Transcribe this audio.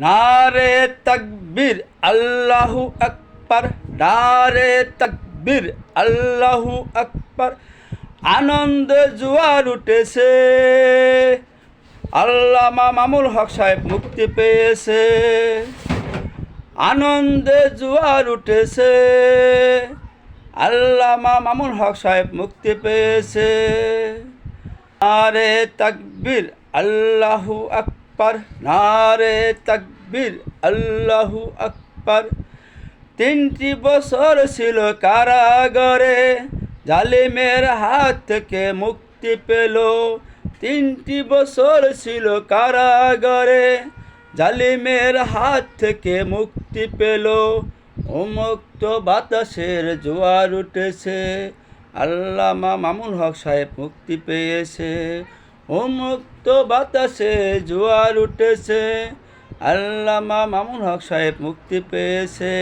নারে তাকবীর আল্লাহু আকবার, নারে তাকবীর আল্লাহু আকবার। আনন্দে জোয়ার উঠেছে, আল্লামা মামুনুল হক সাহেব মুক্তি পেয়েছে। আনন্দে জোয়ার উঠেছে, আল্লামা মামুনুল হক সাহেব মুক্তি পেয়েছে। নারে তাকবীর আল্লাহু আকবার, নারে তাকবীর আল্লাহু আকবার। 3টি বছর ছিল কারাগারে, জালিমের হাত থেকে মুক্তি পেল। 3টি বছর ছিল কারাগারে, জালিমের হাত থেকে মুক্তি পেল। উন্মুক্ত বাতাসের জোয়ার উঠেছে, আল্লামা মামুনুল হক সাহেব মুক্তি পেয়েছে। উন্মুক্ত বাতাসে জোয়ার উঠেছে, আল্লামা মামুনুল হক সাহেব মুক্তি পেয়েছে।